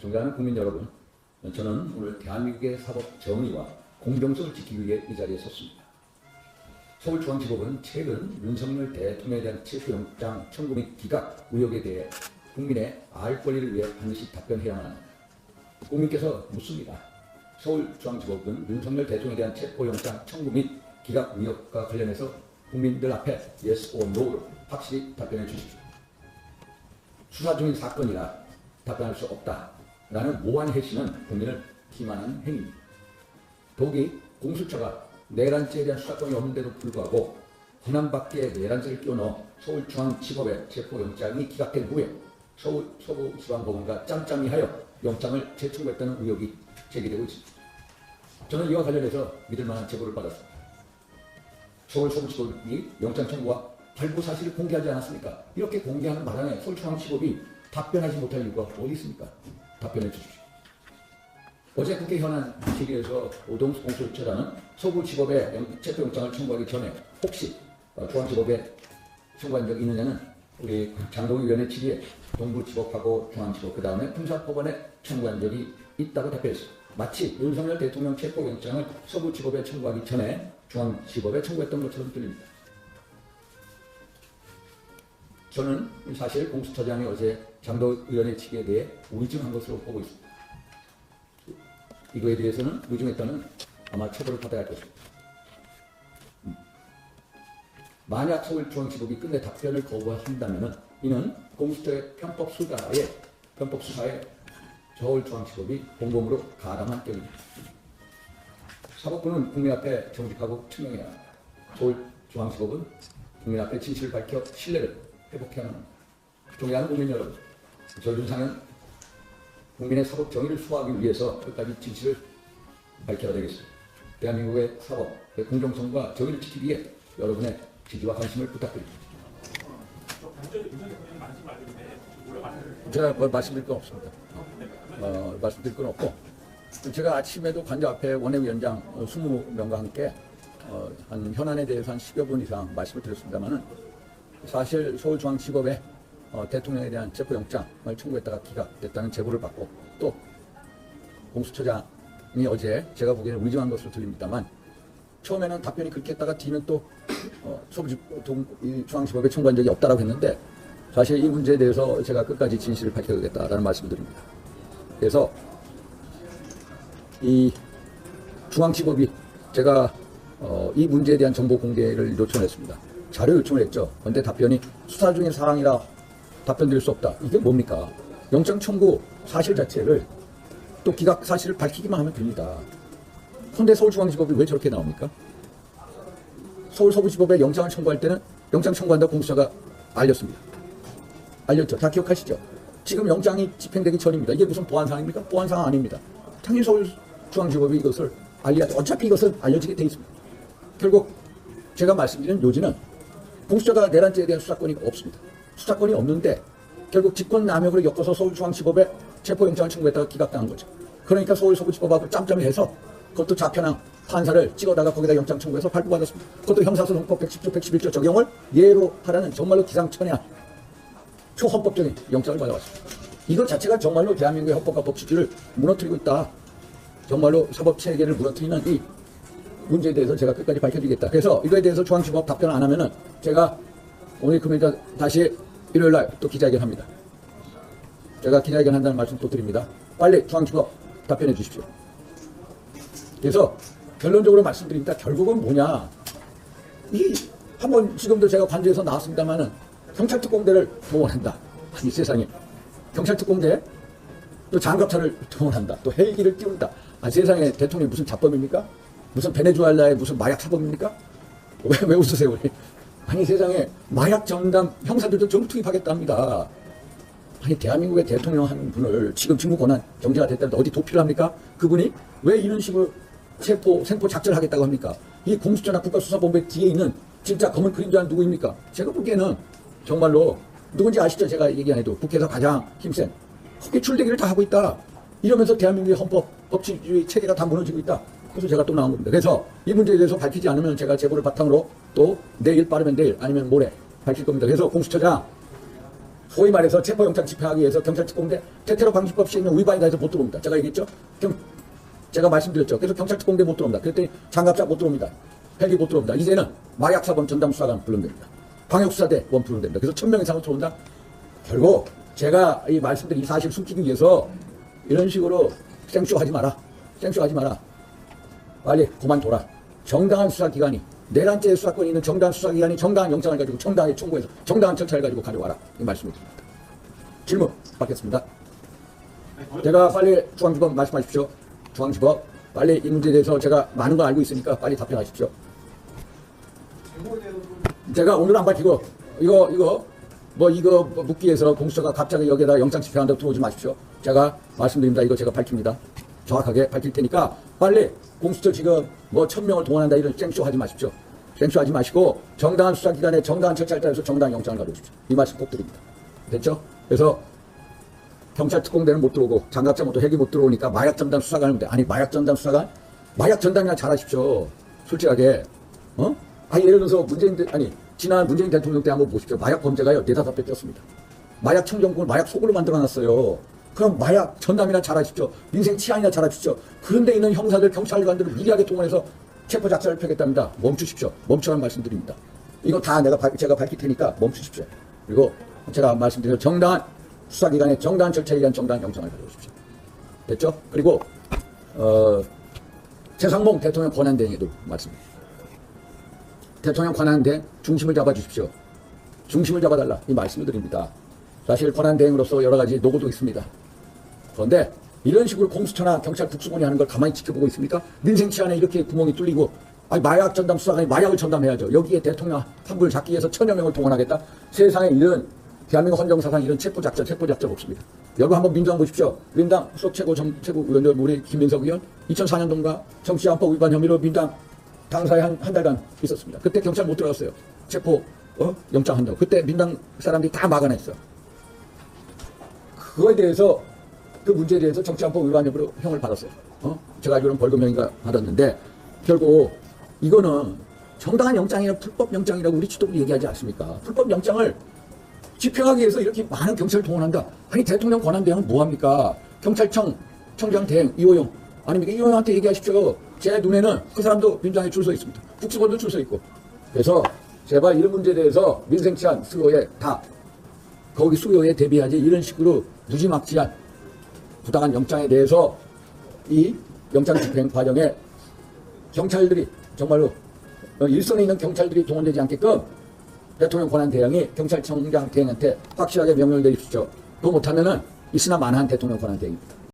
존경하는 국민 여러분, 저는 오늘 대한민국의 사법 정의와 공정성을 지키기 위해 이 자리에 섰습니다. 서울중앙지법은 최근 윤석열 대통령에 대한 체포영장 청구 및 기각 의혹에 대해 국민의 알 권리를 위해 반드시 답변해야만 합니다. 국민께서 묻습니다. 서울중앙지법은 윤석열 대통령에 대한 체포영장 청구 및 기각 의혹과 관련해서 국민들 앞에 yes or no로 확실히 답변해 주십시오. 수사 중인 사건이라 답변할 수 없다. 라는 모호한 해시는 국민을 기만하는 행위입니다. 더욱이 공수처가 내란죄에 대한 수사권이 없는데도 불구하고 권한밖에 내란죄를 끼워넣어 서울중앙지법의 체포영장이 기각된 후에 서부지방법원과 짬짬이하여 영장을 재청구했다는 의혹이 제기되고 있습니다. 저는 이와 관련해서 믿을만한 제보를 받았습니다. 서울 서부지법이 영장 청구와 발부 사실을 공개하지 않았습니까? 이렇게 공개하는 마당에 서울중앙지법이 답변하지 못할 이유가 어디 있습니까? 답변해 주십시오. 어제 국회 현안 질의에서 오동수 공수처장은 서부지법에 체포영장을 청구하기 전에 혹시 중앙지법에 청구한 적이 있느냐는 우리 장동희 위원회 질의에 동부지법하고 중앙지법 그 다음에 군사법원에 청구한 적이 있다고 답변했습니다. 마치 윤석열 대통령 체포영장을 서부지법에 청구하기 전에 중앙지법에 청구했던 것처럼 들립니다. 저는 사실 공수처장이 어제 장동희 의원의 질의에 대해 의중한 것으로 보고 있습니다. 이거에 대해서는 의중했다면 아마 처벌을 받아야 할 것입니다. 만약 서울중앙지법이 끝내 답변을 거부한다면 이는 공수처의 편법수사에 서울중앙지법이 공범으로 가담한 격입니다. 사법부는 국민 앞에 정직하고 투명해야 합니다. 서울중앙지법은 국민 앞에 진실을 밝혀 신뢰를 회복해야 합니다. 존경하는 국민 여러분, 저 윤상현 국민의 사법 정의를 수호하기 위해서 끝까지 진실을 밝혀야 되겠습니다. 대한민국의 사법의 공정성과 정의를 지키기 위해 여러분의 지지와 관심을 부탁드립니다. 제가 뭘 말씀드릴 건 없습니다. 말씀드릴 건 없고, 제가 아침에도 관저 앞에 원내위원장 20명과 함께 한 현안에 대해서 한 10여 분 이상 말씀을 드렸습니다만은 사실 서울중앙지법에 대통령에 대한 체포영장을 청구했다가 기각됐다는 제보를 받고 또 공수처장이 어제 제가 보기에는 의중한 것으로 들립니다만 처음에는 답변이 그렇게 했다가 뒤는 또 서부중앙지법에 청구한 적이 없다라고 했는데 사실 이 문제에 대해서 제가 끝까지 진실을 밝혀야겠다라는 말씀을 드립니다. 그래서 이 중앙지법이 제가 이 문제에 대한 정보 공개를 요청했습니다. 자료 요청을 했죠. 그런데 답변이 수사 중인 사항이라 답변드릴 수 없다. 이게 뭡니까? 영장 청구 사실 자체를 또 기각 사실을 밝히기만 하면 됩니다. 그런데 서울중앙지법이 왜 저렇게 나옵니까? 서울 서부지법에 영장을 청구할 때는 영장 청구한다고 공수처가 알렸습니다. 알렸죠. 다 기억하시죠? 지금 영장이 집행되기 전입니다. 이게 무슨 보안사항입니까? 보안사항 아닙니다. 당연히 서울중앙지법이 이것을 알려야죠. 어차피 이것은 알려지게 돼 있습니다. 결국 제가 말씀드리는 요지는 공수처가 내란죄에 대한 수사권이 없습니다. 수사권이 없는데 결국 직권남용으로 엮어서 서울중앙지법에 체포영장을 청구했다가 기각당한 거죠. 그러니까 서울 서부지법하고 짬짬이 해서 그것도 좌편향 판사를 찍어다가 거기다 영장 청구해서 발부받았습니다. 그것도 형사소송법 110조 111조 적용을 예로 하라는 정말로 기상천외한 초헌법적인 영장을 받아왔습니다. 이것 자체가 정말로 대한민국의 헌법과 법치주의를 무너뜨리고 있다. 정말로 사법체계를 무너뜨리는 이 문제에 대해서 제가 끝까지 밝혀드리겠다. 그래서 이거에 대해서 중앙지법 답변을 안 하면은 제가 오늘 금요일 다시 일요일날 또 기자회견 합니다. 제가 기자회견 한다는 말씀 또 드립니다. 빨리 중앙지법 답변해 주십시오. 그래서 결론적으로 말씀드립니다. 결국은 뭐냐. 한번 지금도 제가 관저에서 나왔습니다만은 경찰특공대를 동원한다. 아니 세상에. 경찰특공대 또 장갑차를 동원한다. 또 헬기를 띄운다. 아니 세상에 대통령이 무슨 자법입니까? 무슨 베네수엘라의 무슨 마약 사범입니까? 왜 웃으세요 우리? 아니 세상에 마약 전담 형사들도 전부 투입하겠다 합니다. 아니 대한민국의 대통령 한 분을 지금 직무 권한 정지가 됐다는데 어디 도피를 합니까? 그분이 왜 이런 식으로 생포 작전을 하겠다고 합니까? 이 공수처나 국가수사본부의 뒤에 있는 진짜 검은 그림자는 누구입니까? 제가 보기에는 정말로 누군지 아시죠? 제가 얘기 안 해도 국회에서 가장 힘센 거기 출대기를 다 하고 있다. 이러면서 대한민국의 헌법 법치주의 체계가 다 무너지고 있다. 그래서 제가 또 나온 겁니다. 그래서 이 문제에 대해서 밝히지 않으면 제가 제보를 바탕으로 또 내일 빠르면 내일 아니면 모레 밝힐 겁니다. 그래서 공수처장 소위 말해서 체포영장 집행하기 위해서 경찰특공대 대테러 방지법 시행령 위반이다 해서 못 들어옵니다. 제가 얘기했죠? 제가 말씀드렸죠. 그래서 경찰특공대 못 들어옵니다. 그랬더니 장갑차 못 들어옵니다. 헬기 못 들어옵니다. 이제는 마약사범 전담수사관 부르면 됩니다. 방역수사대원 부르면 됩니다. 그래서 1000명 이상으로 들어온다. 결국 제가 이 말씀드린 이 사실 숨기기 위해서 이런 식으로 생쇼하지 마라. 생쇼하지 마라. 빨리 그만둬라. 정당한 수사기관이 내란죄 수사권이 있는 정당한 수사기관이 정당한 영장을 가지고 정당하게 청구해서 정당한 절차를 가지고 가져와라. 이 말씀을 드립니다. 질문 받겠습니다. 제가 빨리 중앙지법 말씀하십시오. 중앙지법 빨리 이 문제에 대해서 제가 많은 걸 알고 있으니까 빨리 답변하십시오. 제가 오늘 안 밝히고 이거 묻기 위해서 공수처가 갑자기 여기에다 영장 집행한다고 들어오지 마십시오. 제가 말씀드립니다. 이거 제가 밝힙니다. 정확하게 밝힐 테니까 빨리 공수처 지금 1000명을 동원한다 이런 생쇼 하지 마십시오. 생쇼 하지 마시고 정당한 수사기관에 정당한 절차를 따라서 정당한 영장을 가져오십시오. 이 말씀 꼭 드립니다. 됐죠? 그래서 경찰 특공대는 못 들어오고 장갑차 못 헬기 못 들어오니까 마약 전담 수사관은 돼. 아니 마약 전담 수사관? 마약 전담이나 잘하십시오. 솔직하게. 예를 들어서 지난 문재인 대통령 때 한번 보십시오. 마약 범죄가요 4-5배 뛰었습니다. 마약 청정권을 마약 속으로 만들어놨어요. 그럼 마약 전담이나 잘하십시오. 민생 치안이나 잘하십시오. 그런데 있는 형사들 경찰관들을 무리하게 동원해서 체포 작전을 펴겠답니다. 멈추십시오. 멈추라는 말씀드립니다. 이거 다 제가 밝힐 테니까 멈추십시오. 그리고 제가 말씀드린 정당한 수사기관의 정당한 절차에 의한 정당한 영장을 가져오십시오. 됐죠? 그리고 최상봉 대통령 권한대행에도 말씀드립니다. 대통령 권한대행 중심을 잡아주십시오. 중심을 잡아달라 이 말씀을 드립니다. 사실 권한대행으로서 여러 가지 노고도 있습니다. 그런데 이런 식으로 공수처나 경찰 특수본이 하는 걸 가만히 지켜보고 있습니까? 민생 치안에 이렇게 구멍이 뚫리고 마약 전담 수사관이 마약을 전담해야죠. 여기에 대통령 한불 잡기 위해서 1000여 명을 동원하겠다? 세상에 이런 대한민국 헌정사상 이런 체포작전 없습니다. 여러분 한번 민주당 보십시오. 민당 수석 최고위원 우리 김민석 의원 2004년도인가 정치안법 위반 혐의로 민당 당사에 한 달간 있었습니다. 그때 경찰 못 들어갔어요. 체포 영장 한다고. 그때 민당 사람들이 다 막아냈어요. 그거에 대해서 그 문제에 대해서 정치안법 위반 혐의로 형을 받았어요. 제가 알기로는 벌금형인가 받았는데 결국 이거는 정당한 영장이나 불법 영장이라고 우리 지도부도 얘기하지 않습니까? 불법 영장을 집행하기 위해서 이렇게 많은 경찰을 동원한다. 아니 대통령 권한대행은 뭐합니까? 경찰청장 대행 이호영 아닙니까? 이호영한테 얘기하십시오. 제 눈에는 그 사람도 민주당에 줄 서 있습니다. 국수본도 줄 서 있고. 그래서 제발 이런 문제에 대해서 민생치안 수요에 거기 수요에 대비하지 이런 식으로 무지막지한 부당한 영장에 대해서 이 영장 집행 과정에 경찰들이 정말로 일선에 있는 경찰들이 동원되지 않게끔 대통령 권한 대행이 경찰청장 대행한테 확실하게 명령을 내리십시오. 그거 못하면은 있으나 마나한 대통령 권한 대행입니다.